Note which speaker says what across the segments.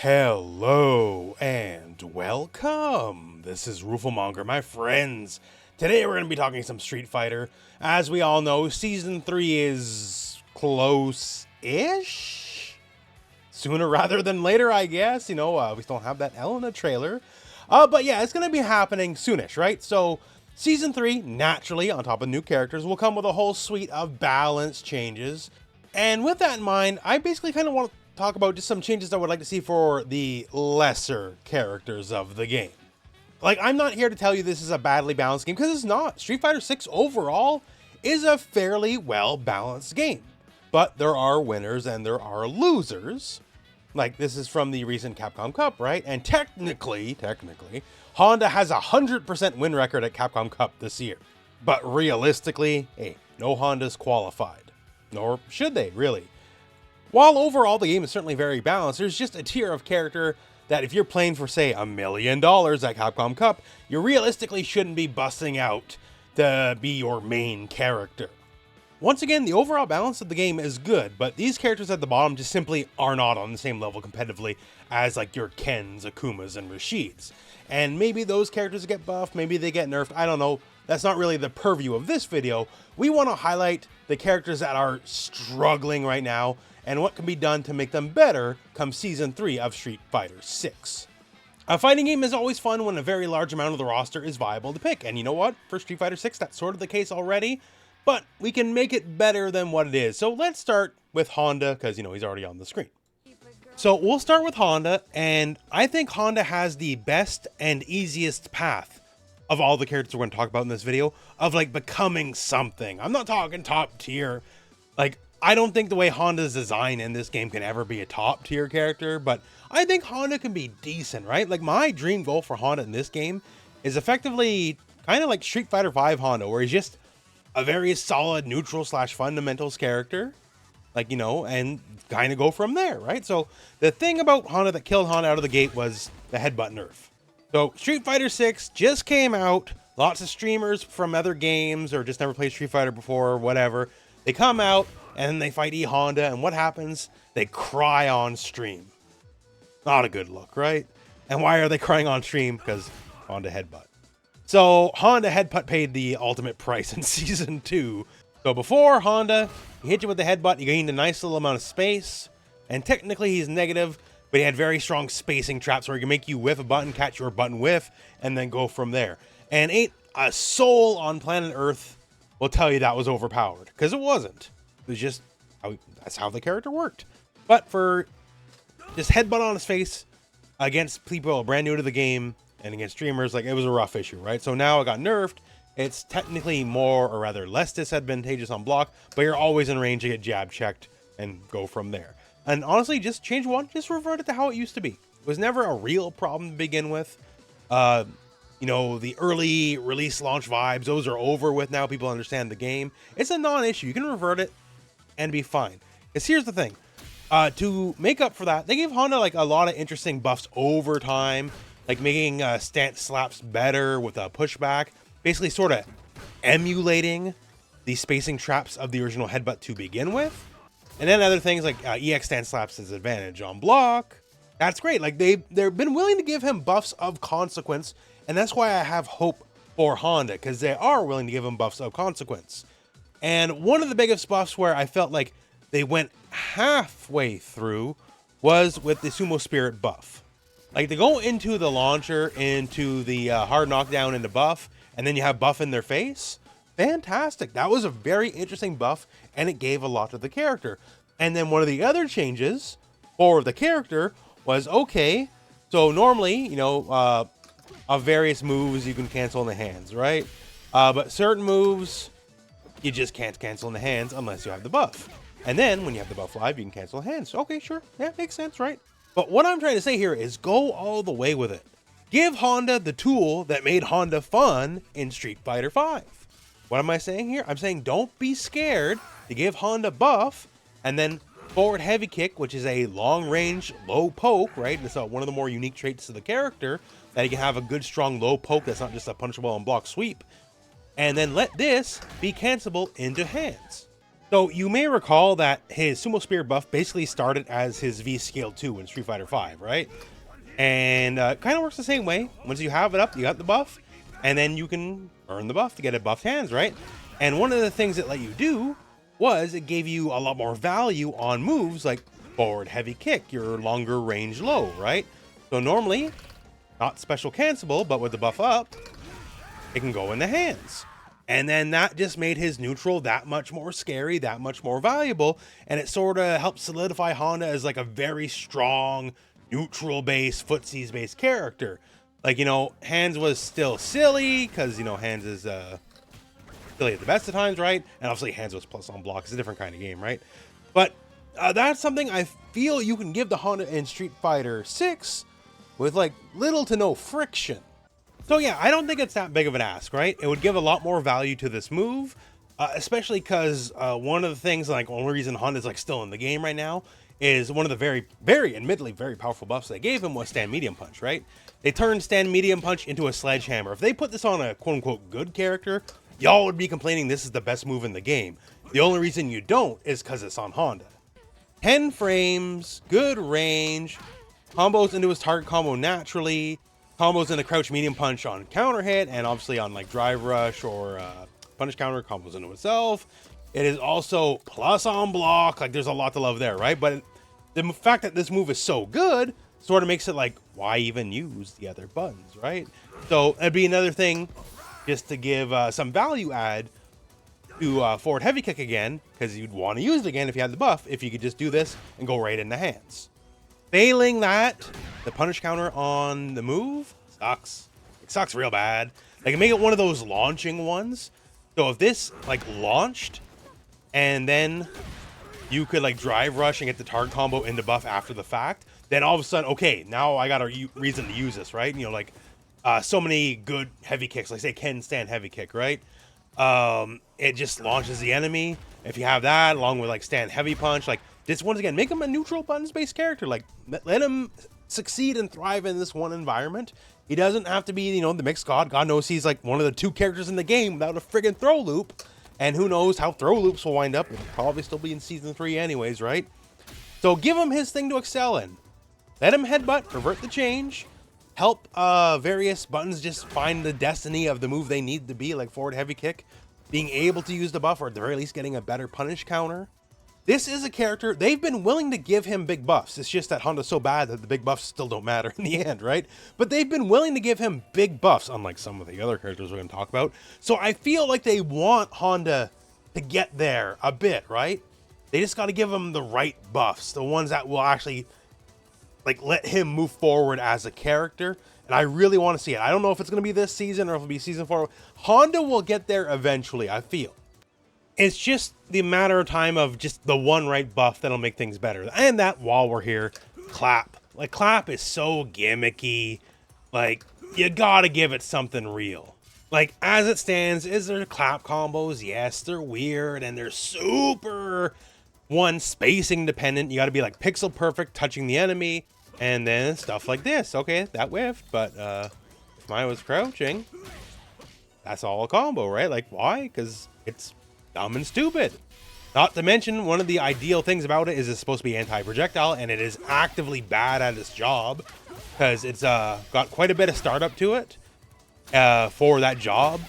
Speaker 1: Hello and welcome. This is rooflemonger, my friends. Today we're going to be talking some Street Fighter. As we all know, Season 3 is close-ish? Sooner rather than later, I guess. We still have that L in the trailer. But yeah, it's going to be happening soonish, right? So, Season 3, naturally, on top of new characters, will come with a whole suite of balance changes. And with that in mind, I basically kind of want to talk about just some changes I would like to see for the lesser characters of the game. Like, I'm not here to tell you this is a badly balanced game, because it's not. Street Fighter 6 overall is a fairly well-balanced game. But there are winners and there are losers. Like, this is from the recent Capcom Cup, right? And technically, Honda has a 100% win record at Capcom Cup this year. But realistically, hey, no Hondas qualified. Nor should they, really. While overall the game is certainly very balanced, there's just a tier of character that if you're playing for, say, $1 million at Capcom Cup, you realistically shouldn't be busting out to be your main character. Once again, the overall balance of the game is good, but these characters at the bottom just simply are not on the same level competitively as like your Kens, Akumas, and Rashids. And maybe those characters get buffed, maybe they get nerfed, I don't know. That's not really the purview of this video. We want to highlight the characters that are struggling right now and what can be done to make them better come Season 3 of Street Fighter 6. A fighting game is always fun when a very large amount of the roster is viable to pick, and you know what? For Street Fighter 6, that's sort of the case already, but we can make it better than what it is. So let's start with Honda, because, he's already on the screen. So we'll start with Honda, and I think Honda has the best and easiest path of all the characters we're going to talk about in this video, of like becoming something. I'm not talking top tier. Like, I don't think the way Honda's design in this game can ever be a top tier character, but I think Honda can be decent, right? Like, my dream goal for Honda in this game is effectively kind of like Street Fighter 5 Honda, where he's just a very solid neutral / fundamentals character, like, and kind of go from there, right? So the thing about Honda that killed Honda out of the gate was the headbutt nerf. So Street Fighter 6 just came out. Lots of streamers from other games or just never played Street Fighter before or whatever, they come out and they fight Honda, and what happens? They cry on stream. Not a good look, right? And why are they crying on stream? Because Honda headbutt. So Honda headbutt paid the ultimate price in Season 2. So before Honda, he hit you with the headbutt, you gained a nice little amount of space, and technically he's negative, but he had very strong spacing traps where he can make you whiff a button, catch your button whiff, and then go from there. And ain't a soul on planet Earth will tell you that was overpowered, because it wasn't. It was just, that's how the character worked. But for just headbutt on his face against people brand new to the game and against streamers, like, it was a rough issue, right? So now it got nerfed. It's technically more, or rather less disadvantageous on block, but you're always in range to get jab checked and go from there. And honestly, just change one, just revert it to how it used to be. It was never a real problem to begin with. The early release launch vibes, those are over with now. People understand the game. It's a non-issue. You can revert it and be fine. Because here's the thing. To make up for that, they gave Honda like a lot of interesting buffs over time, like making stance slaps better with a pushback, basically sort of emulating the spacing traps of the original headbutt to begin with. And then other things like EX stance slaps as advantage on block. That's great. Like, they've been willing to give him buffs of consequence, and that's why I have hope for Honda, because they are willing to give him buffs of consequence. And one of the biggest buffs where I felt like they went halfway through was with the Sumo Spirit buff. Like, they go into the launcher, into the hard knockdown into buff, and then you have buff in their face. Fantastic. That was a very interesting buff, and it gave a lot to the character. And then one of the other changes for the character was, okay, so normally, of various moves you can cancel in the hands, right? But certain moves you just can't cancel in the hands unless you have the buff. And then when you have the buff live, you can cancel the hands. Okay, sure. Yeah, makes sense, right? But what I'm trying to say here is go all the way with it. Give Honda the tool that made Honda fun in Street Fighter 5. What am I saying here? I'm saying don't be scared to give Honda buff and then forward heavy kick, which is a long range low poke, right? It's one of the more unique traits to the character, that you can have a good strong low poke that's not just a punchable and block sweep. And then let this be cancelable into hands. So you may recall that his Sumo Spear buff basically started as his V Scale 2 in Street Fighter V, right? And kind of works the same way. Once you have it up, you got the buff, and then you can earn the buff to get it buffed hands, right? And one of the things it let you do was it gave you a lot more value on moves like forward heavy kick, your longer range low, right? So normally, not special cancelable, but with the buff up, it can go in the hands. And then that just made his neutral that much more scary, that much more valuable, and it sort of helped solidify Honda as like a very strong, neutral-based, footsies-based character. Like, you know, Hands was still silly, because, you know, Hands is silly at the best of times, right? And obviously Hands was plus on block. It's a different kind of game, right? But that's something I feel you can give the Honda in Street Fighter 6 with, like, little to no friction. So yeah, I don't think it's that big of an ask, right? It would give a lot more value to this move, especially because one of the things, like, only reason Honda's like still in the game right now is one of the very, very, admittedly, very powerful buffs they gave him was Stand Medium Punch, right? They turned Stand Medium Punch into a sledgehammer. If they put this on a quote-unquote good character, y'all would be complaining this is the best move in the game. The only reason you don't is because it's on Honda. 10 frames, good range, combos into his target combo naturally, combos into crouch medium punch on counter hit, and obviously on like drive rush or punish counter combos into itself. It is also plus on block. Like, there's a lot to love there, right? But the fact that this move is so good sort of makes it like, why even use the other buttons, right? So that'd be another thing just to give some value add to forward heavy kick again, because you'd want to use it again if you had the buff, if you could just do this and go right in the hands. Failing that, the punish counter on the move sucks. It sucks real bad. They can make it one of those launching ones. So if this like launched and then you could like drive rush and get the target combo into buff after the fact, then all of a sudden, okay, now I got a reason to use this, right? You know, like so many good heavy kicks, like say Ken Stand heavy kick, right? It just launches the enemy. If you have that along with like Stand heavy punch, like this, once again, make him a neutral buttons based character. Like let him succeed and thrive in this one environment. He doesn't have to be, you know, the mixed god. God knows he's like one of the 2 characters in the game without a friggin' throw loop. And who knows how throw loops will wind up. It'll probably still be in season 3 anyways, right? So give him his thing to excel in. Let him headbutt, revert the change, help various buttons just find the destiny of the move they need to be, like forward heavy kick, being able to use the buff, or at the very least getting a better punish counter. This is a character, they've been willing to give him big buffs. It's just that Honda's so bad that the big buffs still don't matter in the end, right? But they've been willing to give him big buffs, unlike some of the other characters we're going to talk about. So I feel like they want Honda to get there a bit, right? They just got to give him the right buffs, the ones that will actually like let him move forward as a character. And I really want to see it. I don't know if it's going to be this season or if it'll be season 4. Honda will get there eventually, I feel. It's just the matter of time of just the one right buff that'll make things better. And that, while we're here, Clap. Like, Clap is so gimmicky. Like, you gotta give it something real. Like, as it stands, is there Clap combos? Yes, they're weird and they're super, one, spacing dependent. You gotta be like pixel perfect touching the enemy. And then stuff like this. Okay, that whiffed, but if mine was crouching, that's all a combo, right? Like, why? Because it's dumb and stupid. Not to mention, one of the ideal things about it is it's supposed to be anti-projectile, and it is actively bad at its job because it's got quite a bit of startup to it for that job.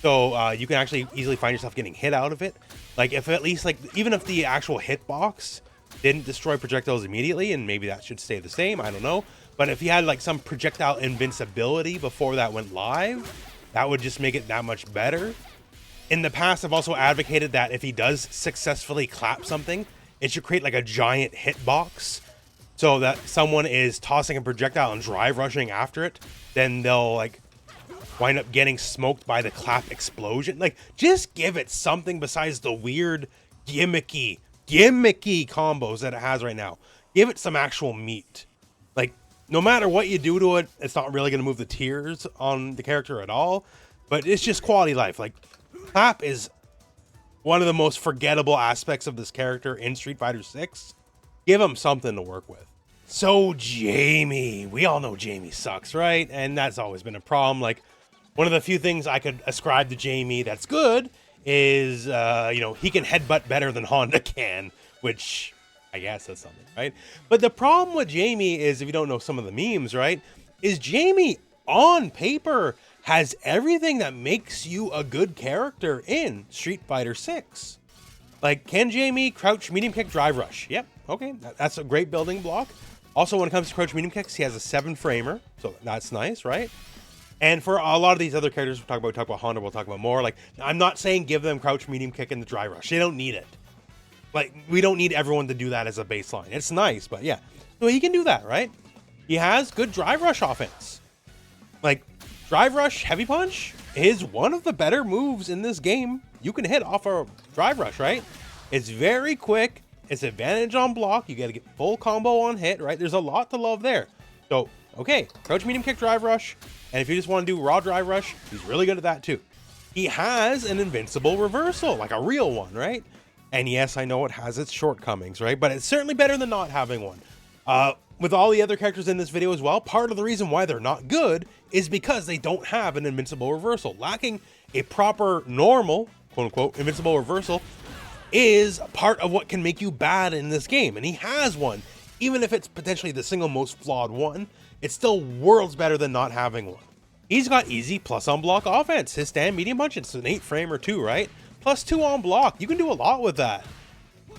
Speaker 1: So you can actually easily find yourself getting hit out of it. Like, if at least, like, even if the actual hitbox didn't destroy projectiles immediately, and maybe that should stay the same, I don't know. But if you had like some projectile invincibility before that went live, that would just make it that much better. In the past, I've also advocated that if he does successfully clap something, it should create like a giant hitbox so that someone is tossing a projectile and drive rushing after it, then they'll like wind up getting smoked by the clap explosion. Like, just give it something besides the weird gimmicky combos that it has right now. Give it some actual meat. Like, no matter what you do to it, it's not really going to move the tiers on the character at all, but it's just quality life. Like, Clap is one of the most forgettable aspects of this character in Street Fighter 6. Give him something to work with. So Jamie, we all know Jamie sucks, right? And that's always been a problem. Like, one of the few things I could ascribe to Jamie that's good is, you know, he can headbutt better than Honda can, which I guess that's something, right? But the problem with Jamie is, if you don't know some of the memes, right, is Jamie on paper has everything that makes you a good character in Street Fighter 6. Like, can Jamie crouch, medium kick, drive rush? Yep, okay, that's a great building block. Also, when it comes to crouch, medium kicks, he has a 7-framer, so that's nice, right? And for a lot of these other characters we talk about Honda, we'll talk about more. Like, I'm not saying give them crouch, medium kick, and the drive rush. They don't need it. Like, we don't need everyone to do that as a baseline. It's nice, but yeah. So he can do that, right? He has good drive rush offense. Like, drive rush, heavy punch is one of the better moves in this game. You can hit off a drive rush, right? It's very quick. It's advantage on block. You got to get full combo on hit, right? There's a lot to love there. So, okay, crouch, medium kick, drive rush. And if you just want to do raw drive rush, he's really good at that too. He has an invincible reversal, like a real one, right? And yes, I know it has its shortcomings, right? But it's certainly better than not having one. With all the other characters in this video as well, part of the reason why they're not good is because they don't have an invincible reversal. Lacking a proper normal, quote unquote, invincible reversal is part of what can make you bad in this game. And he has one. Even if it's potentially the single most flawed one, it's still worlds better than not having one. He's got easy plus on block offense. His stand medium punch, it's an 8-framer too, right? Plus 2 on block. You can do a lot with that.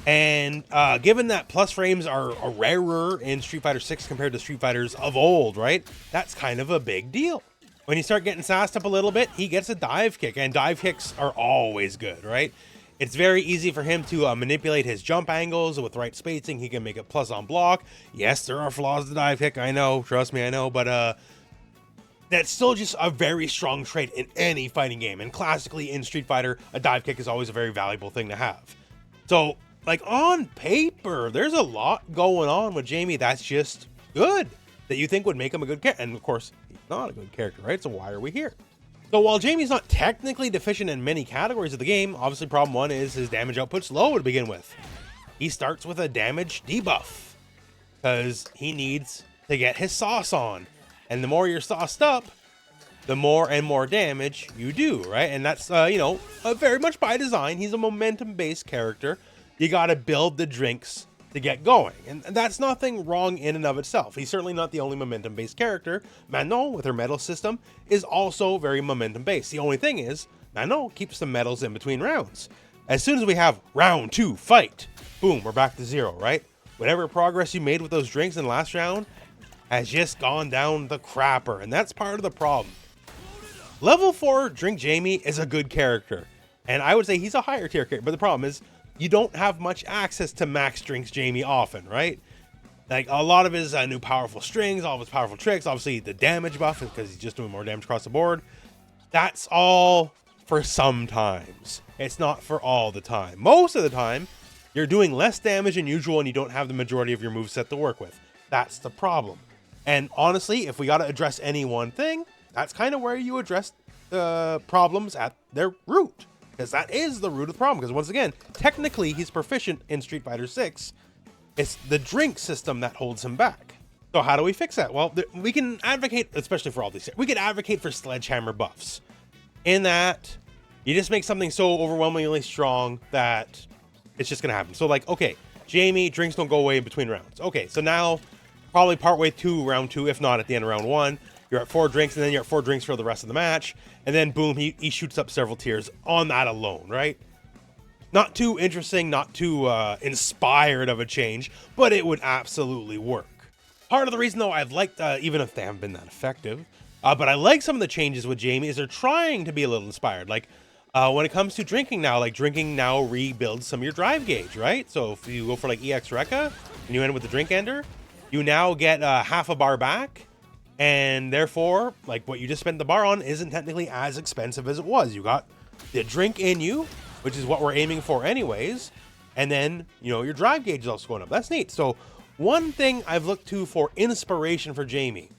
Speaker 1: And given that plus frames are rarer in Street Fighter 6 compared to Street Fighters of old, right? That's kind of a big deal. When you start getting sassed up a little bit, he gets a dive kick, and dive kicks are always good, right? It's very easy for him to manipulate his jump angles with right spacing. He can make it plus on block. Yes, there are flaws to the dive kick. I know, trust me, I know, but that's still just a very strong trait in any fighting game. And classically in Street Fighter, a dive kick is always a very valuable thing to have. So, like, on paper, there's a lot going on with Jamie that's just good, that you think would make him a good character. And of course, he's not a good character, right? So why are we here? So while Jamie's not technically deficient in many categories of the game, obviously problem one is his damage output's low to begin with. He starts with a damage debuff because he needs to get his sauce on. And the more you're sauced up, the more and more damage you do, right? And that's, you know, very much by design. He's a momentum-based character. You got to build the drinks to get going. And that's nothing wrong in and of itself. He's certainly not the only momentum-based character. Manon, with her medal system, is also very momentum-based. The only thing is, Manon keeps the medals in between rounds. As soon as we have round 2, fight, boom, we're back to 0, right? Whatever progress you made with those drinks in the last round has just gone down the crapper, and that's part of the problem. Level 4 Drink Jamie is a good character, and I would say he's a higher tier character, but the problem is you don't have much access to max Drinks Jamie often, right? Like, a lot of his new powerful strings, all of his powerful tricks, obviously the damage buff, because he's just doing more damage across the board. That's all for sometimes. It's not for all the time. Most of the time, you're doing less damage than usual and you don't have the majority of your moveset to work with. That's the problem. And honestly, if we got to address any one thing, that's kind of where you address the problems at their root. Because that is the root of the problem. Because once again, technically he's proficient in Street Fighter 6. It's the drink system that holds him back. So how do we fix that? Well, we can advocate, especially for all these, we could advocate for sledgehammer buffs. In that, you just make something so overwhelmingly strong that it's just going to happen. So like, okay, Jamie, drinks don't go away in between rounds. Okay, so now, probably partway to round 2, if not at the end of round 1, you're at 4 drinks, and then you're at 4 drinks for the rest of the match. And then, boom, he shoots up several tiers on that alone, right? Not too interesting, not too inspired of a change, but it would absolutely work. Part of the reason, though, I've liked, even if they haven't been that effective, but I like some of the changes with Jamie, is they're trying to be a little inspired. Like, when it comes to drinking now, like, drinking now rebuilds some of your drive gauge, right? So if you go for, like, EX Rekka, and you end with the drink ender, you now get half a bar back. And therefore, like, what you just spent the bar on isn't technically as expensive as it was. You got the drink in you, which is what we're aiming for anyways. And then, you know, your drive gauge is also going up. That's neat. So one thing I've looked to for inspiration for Jamie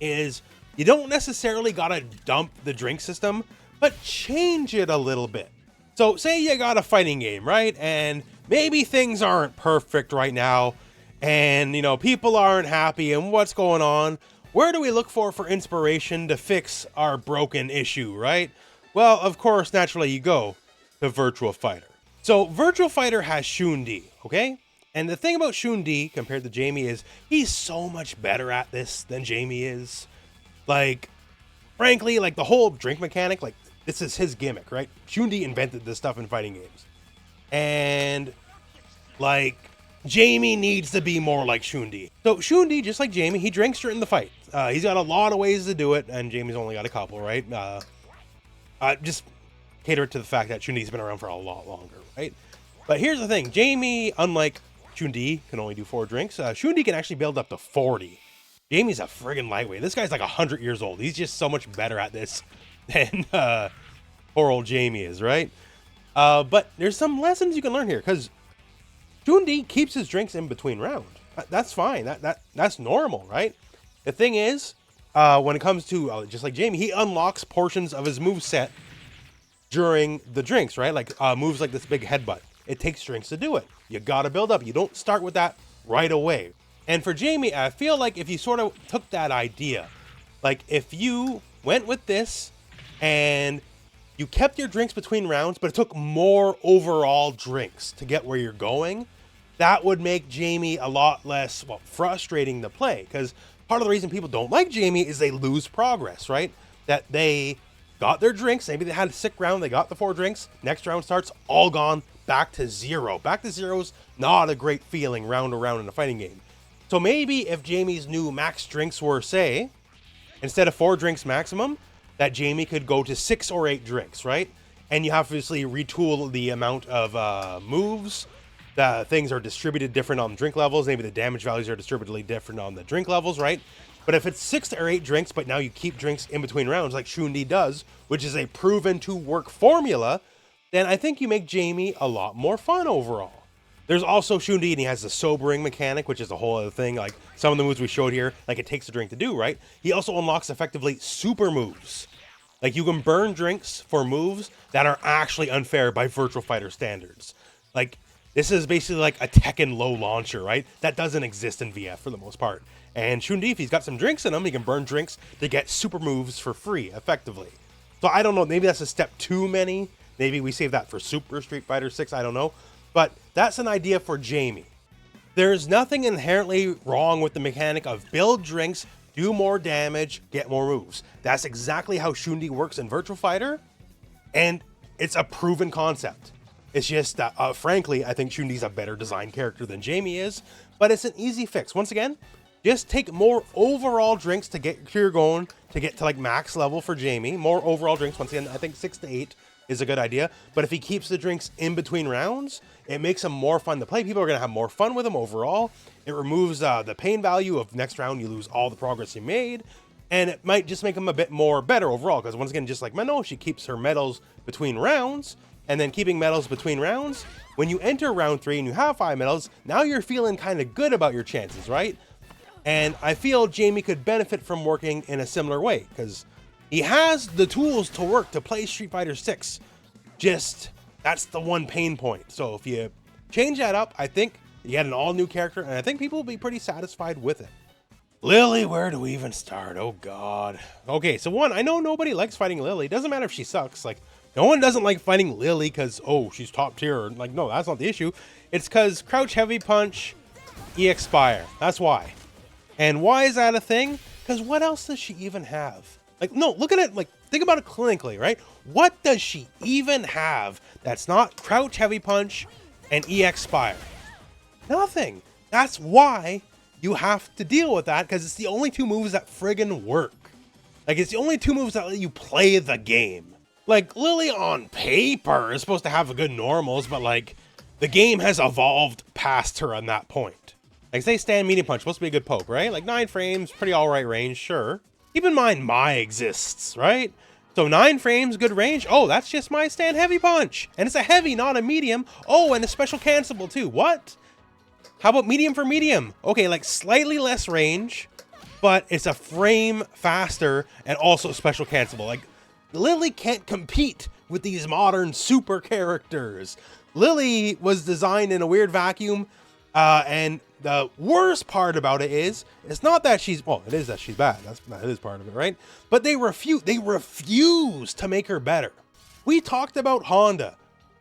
Speaker 1: is you don't necessarily got to dump the drink system, but change it a little bit. So say you got a fighting game, right? And maybe things aren't perfect right now. And, you know, people aren't happy and what's going on. Where do we look for inspiration to fix our broken issue, right? Well, of course, naturally you go to Virtual Fighter. So Virtual Fighter has Shun-Di, okay? And the thing about Shun-Di compared to Jamie is he's so much better at this than Jamie is. Like, frankly, like the whole drink mechanic, like this is his gimmick, right? Shun-Di invented this stuff in fighting games. And like Jamie needs to be more like Shun-Di. So Shun-Di, just like Jamie, he drinks during the fight. He's got a lot of ways to do it, and Jamie's only got a couple, right? Just cater it to the fact that Shun-Di's been around for a lot longer, right? But here's the thing. Jamie, unlike Shun-Di, can only do 4 drinks. Shun-Di can actually build up to 40. Jamie's a friggin' lightweight. This guy's like 100 years old. He's just so much better at this than poor old Jamie is, right? But there's some lessons you can learn here, because Shun-Di keeps his drinks in between rounds. That's fine. That's normal, right? The thing is, when it comes to, just like Jamie, he unlocks portions of his moveset during the drinks, right? Like moves like this big headbutt. It takes drinks to do it. You gotta build up. You don't start with that right away. And for Jamie, I feel like if you sort of took that idea, like if you went with this and you kept your drinks between rounds, but it took more overall drinks to get where you're going, that would make Jamie a lot less, well, frustrating to play. Because part of the reason people don't like Jamie is they lose progress, right? That they got their drinks, maybe they had a sick round, they got the 4 drinks, next round starts, all gone, back to 0. Back to 0's not a great feeling round to round in a fighting game. So maybe if Jamie's new max drinks were, say, instead of 4 drinks maximum, that Jamie could go to 6 or 8 drinks, right? And you obviously retool the amount of moves. The things are distributed different on drink levels. Maybe the damage values are distributed different on the drink levels, right? But if it's 6 or 8 drinks, but now you keep drinks in between rounds like Shun-Di does, which is a proven to work formula, then I think you make Jamie a lot more fun overall. There's also Shun-Di, and he has the sobering mechanic, which is a whole other thing. Like some of the moves we showed here, like it takes a drink to do, right? He also unlocks effectively super moves. Like you can burn drinks for moves that are actually unfair by Virtual Fighter standards. Like this is basically like a Tekken low launcher, right? That doesn't exist in VF for the most part. And Shun-Di, if he's got some drinks in him, he can burn drinks to get super moves for free, effectively. So I don't know, maybe that's a step too many. Maybe we save that for Super Street Fighter 6, I don't know. But that's an idea for Jamie. There's nothing inherently wrong with the mechanic of build drinks, do more damage, get more moves. That's exactly how Shun-Di works in Virtual Fighter, and it's a proven concept. It's just that, frankly, I think Shun-Di's a better designed character than Jamie is, but it's an easy fix. Once again, just take more overall drinks to get your going, to get to like max level for Jamie. More overall drinks. Once again, I think 6 to 8 is a good idea. But if he keeps the drinks in between rounds, it makes him more fun to play. People are going to have more fun with him overall. It removes the pain value of next round. You lose all the progress you made. And it might just make him a bit more better overall. Because once again, just like Manon, she keeps her medals between rounds. And then keeping medals between rounds. When you enter round 3 and you have 5 medals, now you're feeling kind of good about your chances, right? And I feel Jamie could benefit from working in a similar way. Because he has the tools to work to play Street Fighter 6. Just, that's the one pain point. So if you change that up, I think you get an all-new character, and I think people will be pretty satisfied with it. Lily, where do we even start? Oh, God. Okay, so one, I know nobody likes fighting Lily. It doesn't matter if she sucks. Like, no one doesn't like fighting Lily because, oh, she's top tier. Like, no, that's not the issue. It's because Crouch Heavy Punch, E-Expire. That's why. And why is that a thing? Because what else does she even have? Like, no, look at it, like, think about it clinically, right? What does she even have that's not Crouch Heavy Punch and E-Expire? Nothing. That's why you have to deal with that, because it's the only 2 moves that friggin' work. Like, it's the only 2 moves that let you play the game. Like, Lily on paper is supposed to have a good normals, but, like, the game has evolved past her on that point. Like, say stand medium punch, supposed to be a good poke, right? Like, 9 frames, pretty alright range, sure. Keep in mind, Mai exists, right? So 9 frames, good range. Oh, that's just my stand heavy punch. And it's a heavy, not a medium. Oh, and a special cancelable too. What? How about medium for medium? Okay, like slightly less range, but it's a frame faster and also special cancelable. Like, Lily can't compete with these modern super characters. Lily was designed in a weird vacuum, and the worst part about it is, it's not that she's, well, it is that she's bad. That is part of it, right? But they refuse to make her better. We talked about Honda.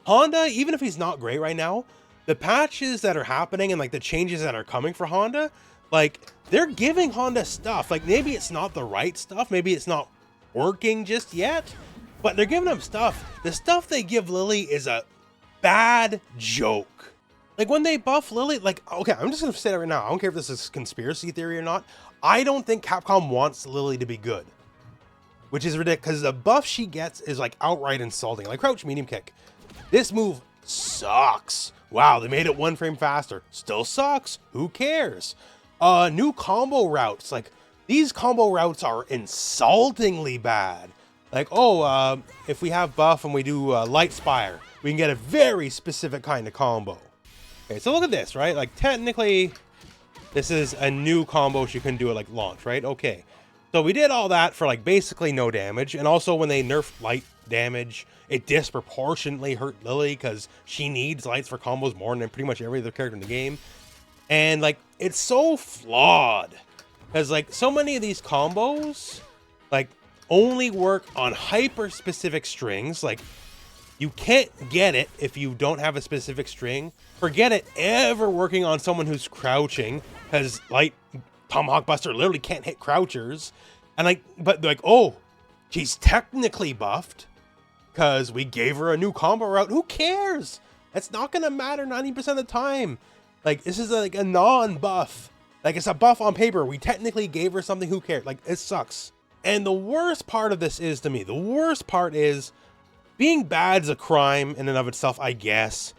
Speaker 1: Honda, even if he's not great right now, the patches that are happening and like the changes that are coming for Honda, like they're giving Honda stuff. Like maybe it's not the right stuff, maybe it's not working just yet, but they're giving him stuff. The stuff they give Lily is a bad joke. Like when they buff Lily, like, okay, I'm just gonna say that right now. I don't care if this is conspiracy theory or not. I don't think Capcom wants Lily to be good, which is ridiculous because the buff she gets is like outright insulting. Like crouch medium kick. This move sucks. Wow, they made it 1 frame faster. Still sucks. Who cares? New combo routes. Like these combo routes are insultingly bad. Like, oh, if we have buff and we do light spire, we can get a very specific kind of combo. Okay, so look at this, right? Like technically, this is a new combo. She couldn't do it like launch, right? Okay. So we did all that for like basically no damage. And also when they nerfed light damage, it disproportionately hurt Lily because she needs lights for combos more than pretty much every other character in the game. And like, it's so flawed because like so many of these combos, like only work on hyper specific strings. Like you can't get it if you don't have a specific string. Forget it ever working on someone who's crouching because light Tomahawk Buster literally can't hit crouchers. And like, but like, oh, she's technically buffed because we gave her a new combo route. Who cares? That's not going to matter 90% of the time. Like, this is like a non-buff. Like, it's a buff on paper. We technically gave her something. Who cares? Like, it sucks. And the worst part of this is, to me, the worst part is being bad's a crime in and of itself, I guess.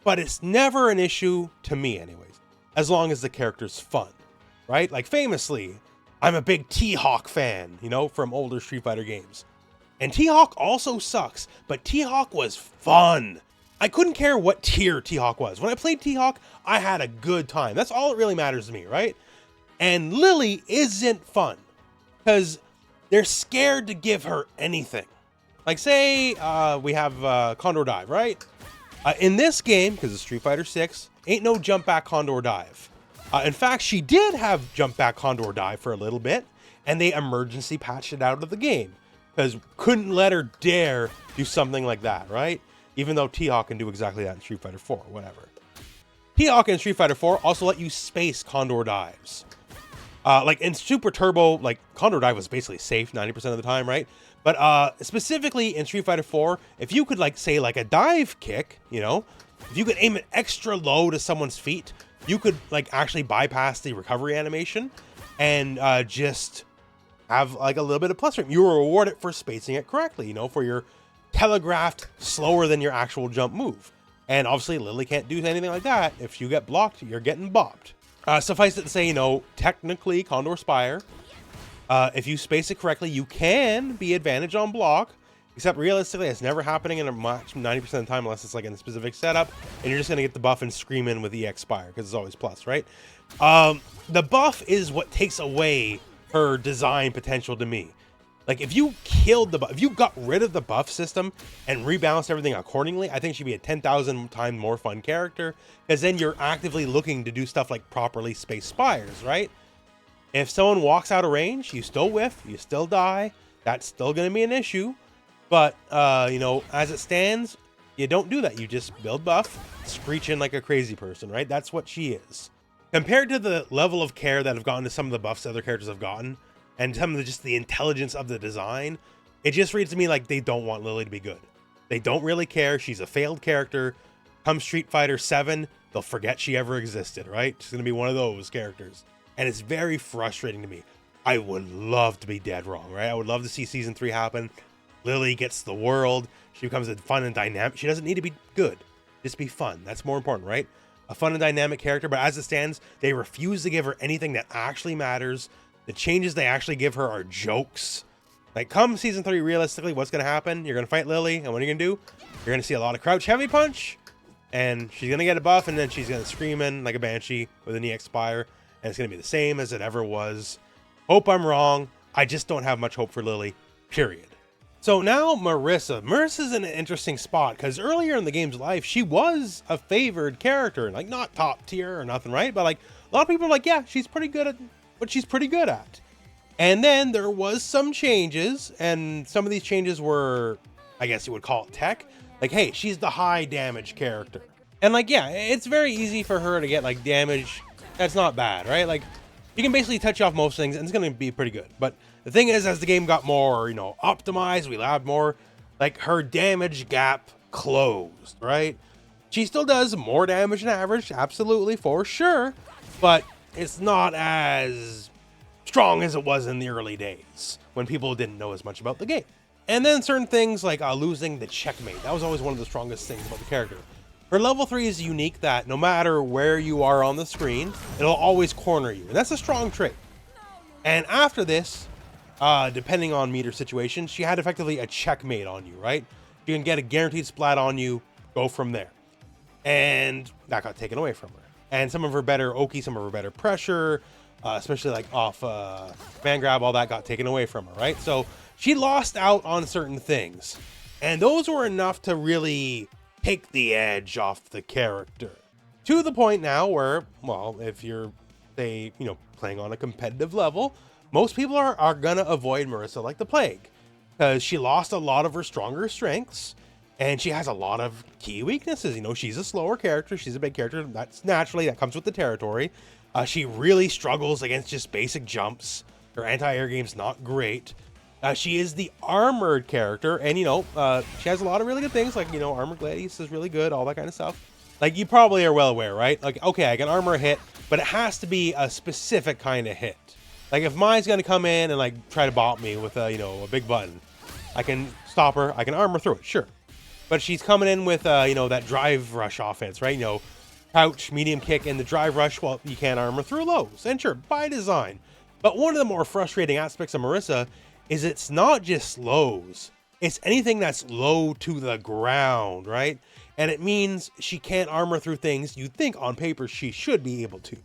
Speaker 1: But it's never an issue, to me anyways, as long as the character's fun. Right? Like famously, I'm a big T-Hawk fan, you know, from older Street Fighter games. And T-Hawk also sucks, but T-Hawk was fun. I couldn't care what tier T-Hawk was. When I played T-Hawk, I had a good time. That's all that really matters to me, right? And Lily isn't fun because they're scared to give her anything. Like say we have Condor Dive, right? In this game, because it's Street Fighter 6, ain't no jump back Condor Dive. In fact, she did have jump back Condor Dive for a little bit, and they emergency patched it out of the game because couldn't let her dare do something like that, right? Even though T-Hawk can do exactly that in Street Fighter 4, whatever. T-Hawk in Street Fighter 4 also let you space Condor Dives. Like in Super Turbo, like Condor Dive was basically safe 90% of the time, right? But specifically in Street Fighter 4, if you could like say like a dive kick, you know, if you could aim it extra low to someone's feet, you could like actually bypass the recovery animation and just have like a little bit of plus rate. You were rewarded for spacing it correctly, you know, for your telegraphed slower than your actual jump move. And obviously Lily can't do anything like that. If you get blocked, you're getting bopped. Suffice it to say, you know, technically Condor Spire, if you space it correctly, you can be advantage on block. Except realistically, it's never happening in a match 90% of the time unless it's like in a specific setup. And you're just going to get the buff and scream in with EX Spire because it's always plus, right? The buff is what takes away her design potential to me. Like if you killed the buff, if you got rid of the buff system and rebalanced everything accordingly, I think she'd be a 10,000 times more fun character because then you're actively looking to do stuff like properly spaced spires, right? If someone walks out of range, you still whiff, you still die. That's still going to be an issue. But, you know, as it stands, you don't do that. You just build buff, screech in like a crazy person, right? That's what she is. Compared to the level of care that have gotten to some of the buffs other characters have gotten, and some of just the intelligence of the design, it just reads to me like they don't want Lily to be good. They don't really care. She's a failed character. Come Street Fighter 7, they'll forget she ever existed, right? She's going to be one of those characters. And it's very frustrating to me. I would love to be dead wrong, right? I would love to see Season 3 happen. Lily gets the world. She becomes a fun and dynamic. She doesn't need to be good. Just be fun. That's more important, right? A fun and dynamic character. But as it stands, they refuse to give her anything that actually matters. The changes they actually give her are jokes. Like, come Season 3, realistically, what's going to happen? You're going to fight Lily, and what are you going to do? You're going to see a lot of crouch heavy punch, and she's going to get a buff, and then she's going to scream in like a banshee with an EX Spire, and it's going to be the same as it ever was. Hope I'm wrong. I just don't have much hope for Lily, period. So now Marisa. Marisa's in an interesting spot because earlier in the game's life, she was a favored character, like not top tier or nothing, right? But like a lot of people are like, yeah, she's pretty good at what she's pretty good at. And then there was some changes, and some of these changes were, I guess you would call it tech. Like, hey, she's the high damage character. And like, yeah, it's very easy for her to get like damage. That's not bad, right? Like, you can basically touch off most things and it's going to be pretty good. But the thing is, as the game got more, optimized, we allowed more, like her damage gap closed, right? She still does more damage than average, absolutely, for sure. But it's not as strong as it was in the early days when people didn't know as much about the game. And then certain things like losing the checkmate. That was always one of the strongest things about the character. Her level 3 is unique that no matter where you are on the screen, it'll always corner you. And that's a strong trait. And after this, depending on meter situation, she had effectively a checkmate on you, right? You can get a guaranteed splat on you, go from there. And that got taken away from her. And some of her better Oki, some of her better pressure, especially like off man grab, all that got taken away from her, right? So she lost out on certain things. And those were enough to really take the edge off the character. To the point now where, well, if you're, say, playing on a competitive level, most people are gonna avoid Marisa like the plague. Because she lost a lot of her stronger strengths. And she has a lot of key weaknesses. She's a slower character. She's a big character. That's naturally, that comes with the territory. She really struggles against just basic jumps. Her anti-air game's not great. She is the armored character. And, she has a lot of really good things. Like, Armor Gladius is really good. All that kind of stuff. Like, you probably are well aware, right? Like, okay, I can armor a hit. But it has to be a specific kind of hit. Like, if mine's going to come in and, like, try to bop me with, a big button. I can stop her. I can armor through it. Sure. But she's coming in with, that drive rush offense, right? Crouch, medium kick, and the drive rush. Well, you can't armor through lows. And sure, by design. But one of the more frustrating aspects of Marisa is it's not just lows. It's anything that's low to the ground, right? And it means she can't armor through things you'd think on paper she should be able to.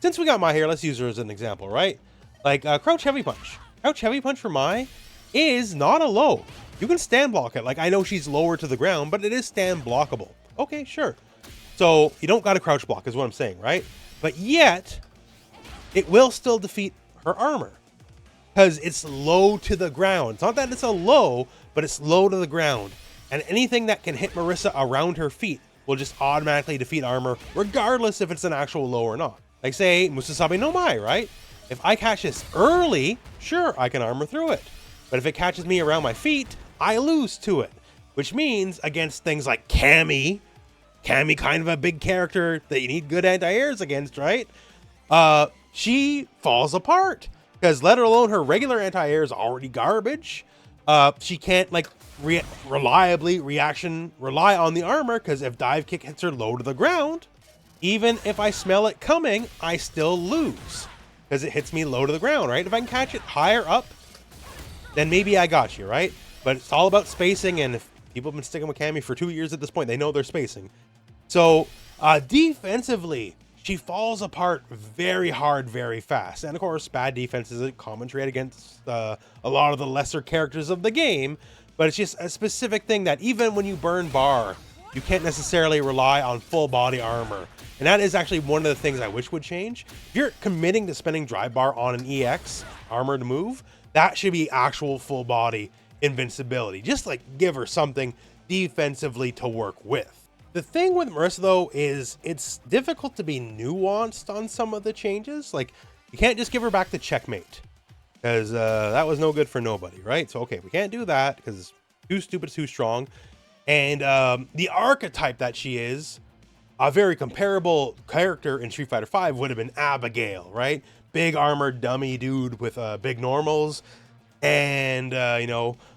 Speaker 1: Since we got Mai here, let's use her as an example, right? Like, Crouch Heavy Punch. Crouch Heavy Punch for Mai is not a low. You can stand block it. Like, I know she's lower to the ground, but it is stand blockable. Okay, sure. So you don't got to crouch block is what I'm saying, right? But yet, it will still defeat her armor because it's low to the ground. It's not that it's a low, but it's low to the ground. And anything that can hit Marisa around her feet will just automatically defeat armor, regardless if it's an actual low or not. Like, say, Musasabi no Mai, right? If I catch this early, sure, I can armor through it. But if it catches me around my feet, I lose to it, which means against things like Cammy, kind of a big character that you need good anti-airs against, right? She falls apart because let alone her regular anti-air is already garbage. She can't like reliably rely on the armor because if dive kick hits her low to the ground, even if I smell it coming, I still lose because it hits me low to the ground, right? If I can catch it higher up, then maybe I got you, right? But it's all about spacing, and if people have been sticking with Cammy for 2 years at this point, they know they're spacing. So, defensively, she falls apart very hard, very fast. And of course, bad defense is a common trait against a lot of the lesser characters of the game, but it's just a specific thing that even when you burn bar, you can't necessarily rely on full body armor. And that is actually one of the things I wish would change. If you're committing to spending drive bar on an EX armored move, that should be actual full body invincibility. Just like give her something defensively to work with. The thing with Marisa though is it's difficult to be nuanced on some of the changes. Like you can't just give her back the checkmate because that was no good for nobody, right? So okay, we can't do that because it's too stupid, too strong. And the archetype that she is, a very comparable character in Street Fighter V would have been Abigail, right? Big armored dummy dude with big normals. And,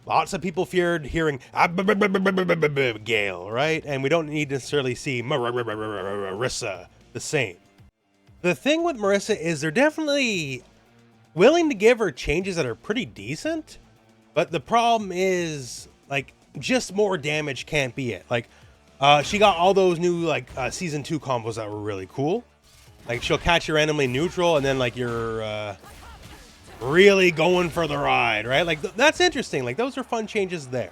Speaker 1: lots of people feared hearing Abigail, right? And we don't need to necessarily see Marisa the same. The thing with Marisa is they're definitely willing to give her changes that are pretty decent. But the problem is, like, just more damage can't be it. Like, she got all those new, like, Season 2 combos that were really cool. Like, she'll catch you randomly neutral, and then, like, you're, really going for the ride, right? Like, that's interesting. Like, those are fun changes there.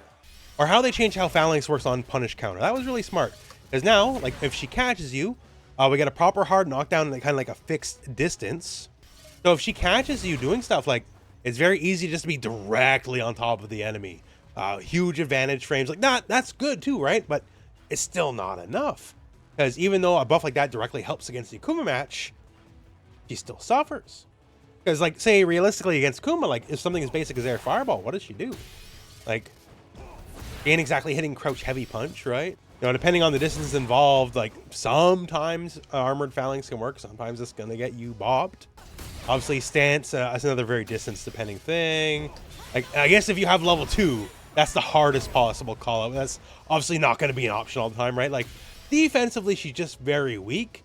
Speaker 1: Or how they change how Phalanx works on punish counter. That was really smart. Because now, like, if she catches you, we get a proper hard knockdown and kind of like a fixed distance. So if she catches you doing stuff, like, it's very easy just to be directly on top of the enemy. huge advantage frames. Like that's good too, right? But it's still not enough, because even though a buff like that directly helps against the Akuma match, she still suffers. Because, like, say realistically against Akuma, like, if something as basic as air fireball, what does she do? Like, she ain't exactly hitting crouch heavy punch, right? You know, depending on the distance involved, like, sometimes armored phalanx can work, sometimes it's gonna get you bobbed. Obviously, stance, that's another very distance depending thing. Like, I guess if you have level 2, that's the hardest possible call out. That's obviously not gonna be an option all the time, right? Like, defensively, she's just very weak,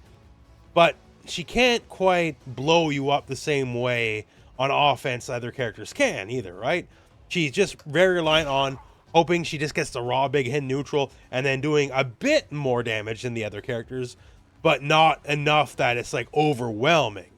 Speaker 1: but she can't quite blow you up the same way on offense other characters can either, right? She's just very reliant on hoping she just gets the raw big hit neutral and then doing a bit more damage than the other characters, but not enough that it's like overwhelming.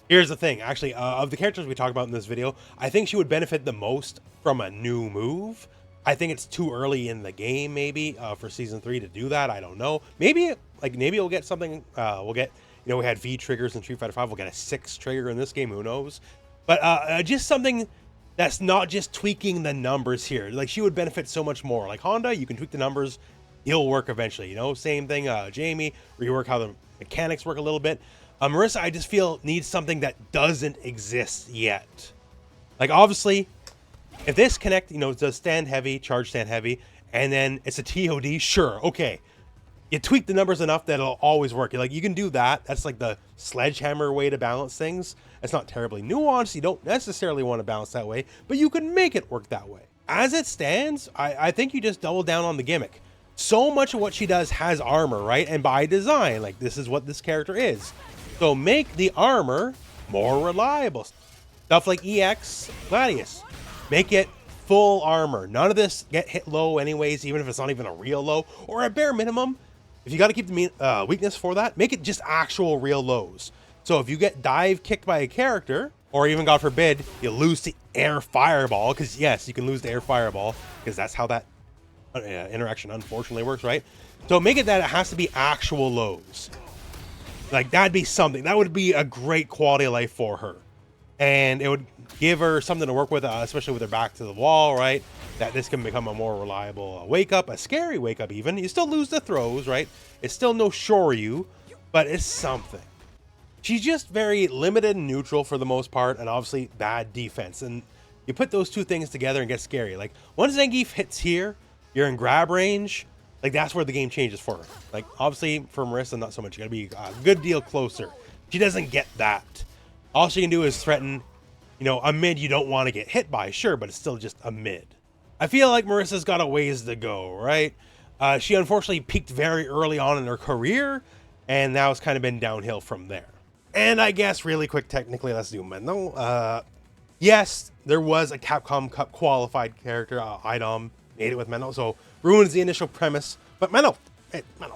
Speaker 1: Here's the thing, actually, of the characters we talked about in this video, I think she would benefit the most from a new move. I think it's too early in the game, maybe, for Season 3 to do that. I don't know. Maybe we'll get something, you know, we had V triggers in Street Fighter 5. We'll get a 6 trigger in this game. Who knows? But just something that's not just tweaking the numbers here. Like, she would benefit so much more. Like Honda, you can tweak the numbers. It'll work eventually. You know, same thing. Jamie, rework how the mechanics work a little bit. Marisa, I just feel needs something that doesn't exist yet. Like, obviously, if this connect, you know, does stand heavy, charge stand heavy, and then it's a TOD, sure, okay. You tweak the numbers enough that it'll always work. Like, you can do that. That's like the sledgehammer way to balance things. It's not terribly nuanced. You don't necessarily want to balance that way, but you can make it work that way. As it stands, I think you just double down on the gimmick. So much of what she does has armor, right? And by design, like, this is what this character is. So make the armor more reliable. Stuff like EX, Gladius. Make it full armor. None of this get hit low anyways, even if it's not even a real low. Or at bare minimum, if you got to keep the weakness for that, make it just actual real lows. So if you get dive kicked by a character, or even, God forbid, you lose to air fireball, because yes, you can lose to air fireball, because that's how that interaction unfortunately works, right? So make it that it has to be actual lows. Like, that'd be something. That would be a great quality of life for her. And it would give her something to work with, especially with her back to the wall, right? That this can become a more reliable wake up, a scary wake up even. You still lose the throws, right? It's still no Shoryu, but it's something. She's just very limited and neutral for the most part, and obviously bad defense. And you put those two things together and get scary. Like, once Zangief hits here, you're in grab range. Like, that's where the game changes for her. Like, obviously for Marisa, not so much. You gotta be a good deal closer. She doesn't get that. All she can do is threaten, you know, a mid you don't want to get hit by, sure, but it's still just a mid. I feel like Marisa's got a ways to go, right? She unfortunately peaked very early on in her career, and now it's kind of been downhill from there. And I guess really quick, technically, let's do Manon. Yes, there was a Capcom Cup qualified character, item, made it with Manon, so ruins the initial premise, but Manon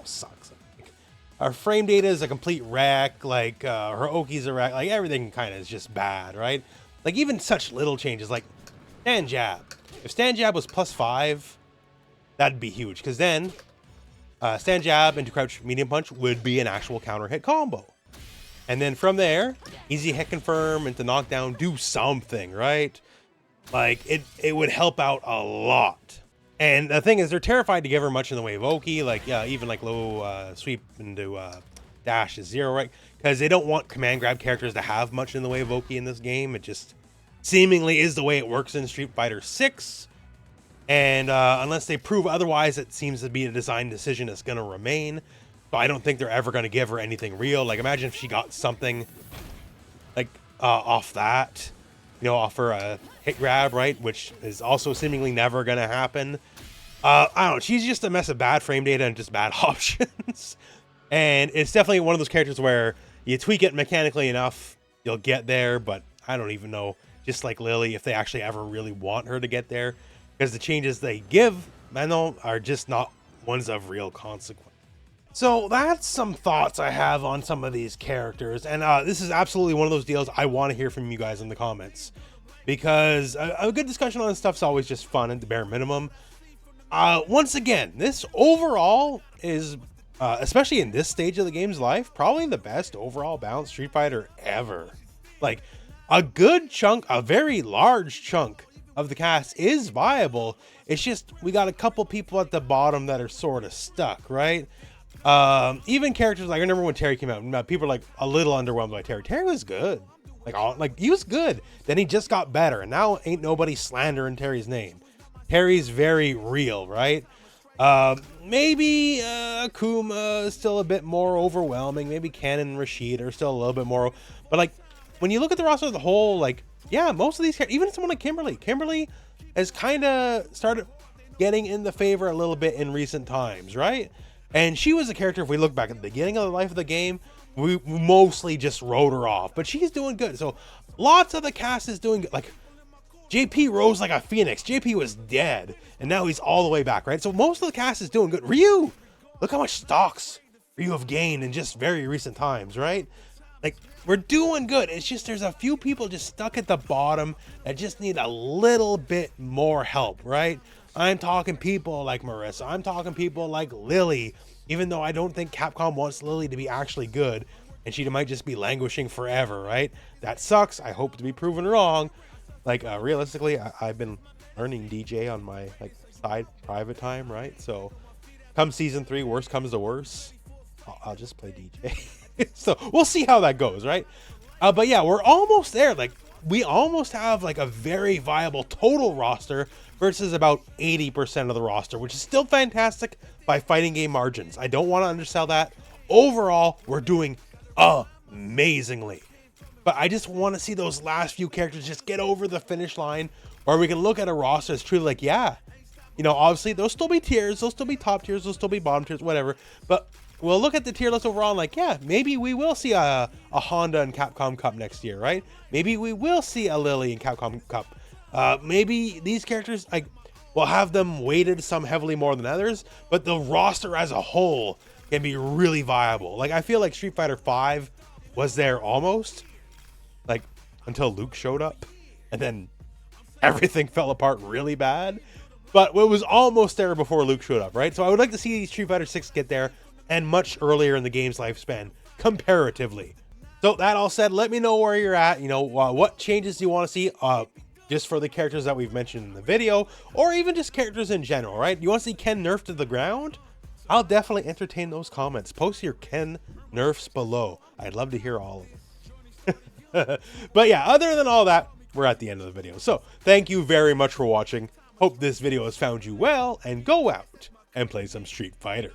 Speaker 1: sucks. Our frame data is a complete wreck, like, her Oki's a wreck, like, everything kind of is just bad, right? Like, even such little changes, like, stand jab. If stand jab was +5, that'd be huge, because then, stand jab into crouch medium punch would be an actual counter hit combo. And then from there, easy hit confirm into knockdown, do something, right? Like, it would help out a lot. And the thing is, they're terrified to give her much in the way of Oki, like, yeah, even like low sweep into dash is 0, right? Because they don't want command grab characters to have much in the way of Oki in this game. It just seemingly is the way it works in Street Fighter 6. And unless they prove otherwise, it seems to be a design decision that's going to remain. So I don't think they're ever going to give her anything real. Like, imagine if she got something like off that. You know, offer a hit grab, right? Which is also seemingly never going to happen. I don't know. She's just a mess of bad frame data and just bad options. And it's definitely one of those characters where you tweak it mechanically enough, you'll get there. But I don't even know, just like Lily, if they actually ever really want her to get there. Because the changes they give Manon are just not ones of real consequence. So that's some thoughts I have on some of these characters. And this is absolutely one of those deals I want to hear from you guys in the comments. Because a good discussion on this stuff is always just fun at the bare minimum. Once again, this overall is, especially in this stage of the game's life, probably the best overall balanced Street Fighter ever. Like, a good chunk, a very large chunk of the cast is viable. It's just we got a couple people at the bottom that are sort of stuck, right? Even characters like, I remember when Terry came out, people were like a little underwhelmed by Terry. Terry was good. Like he was good. Then he just got better, and now ain't nobody slandering Terry's name. Terry's very real, right? Maybe Akuma is still a bit more overwhelming. Maybe Ken and Rashid are still a little bit more, but like when you look at the roster as a whole, like yeah, most of these, even someone like Kimberly has kind of started getting in the favor a little bit in recent times, right? And she was a character, if we look back at the beginning of the life of the game, we mostly just wrote her off, but she's doing good. So lots of the cast is doing good. Like JP rose like a phoenix. JP was dead, and now he's all the way back, right? So most of the cast is doing good. Ryu, look how much stocks Ryu have gained in just very recent times, right? Like, we're doing good. It's just there's a few people just stuck at the bottom that just need a little bit more help, right? I'm talking people like Marisa. I'm talking people like Lily, even though I don't think Capcom wants Lily to be actually good, and she might just be languishing forever, right? That sucks. I hope to be proven wrong. Like, realistically, I've been learning DJ on my like side private time, right? So come season 3, worst comes to worst, I'll just play DJ. So we'll see how that goes, right? But yeah, we're almost there. Like, we almost have like a very viable total roster versus about 80% of the roster, which is still fantastic by fighting game margins. I don't want to undersell that. Overall, we're doing amazingly. But I just want to see those last few characters just get over the finish line, where we can look at a roster that's truly like, yeah, you know, obviously there'll still be tiers, there'll still be top tiers, there'll still be bottom tiers, whatever. But we'll look at the tier list overall and like, yeah, maybe we will see a Honda in Capcom Cup next year, right? Maybe we will see a Lily in Capcom Cup. Maybe these characters, like, we'll have them weighted some heavily more than others, but the roster as a whole can be really viable. Like, I feel like Street Fighter V was there almost, like, until Luke showed up, and then everything fell apart really bad. But it was almost there before Luke showed up, right? So I would like to see Street Fighter 6 get there, and much earlier in the game's lifespan, comparatively. So that all said, let me know where you're at. You know, what changes do you want to see, just for the characters that we've mentioned in the video, or even just characters in general, right? You want to see Ken nerfed to the ground? I'll definitely entertain those comments. Post your Ken nerfs below. I'd love to hear all of them. But yeah, other than all that, we're at the end of the video. So thank you very much for watching. Hope this video has found you well, and go out and play some Street Fighter.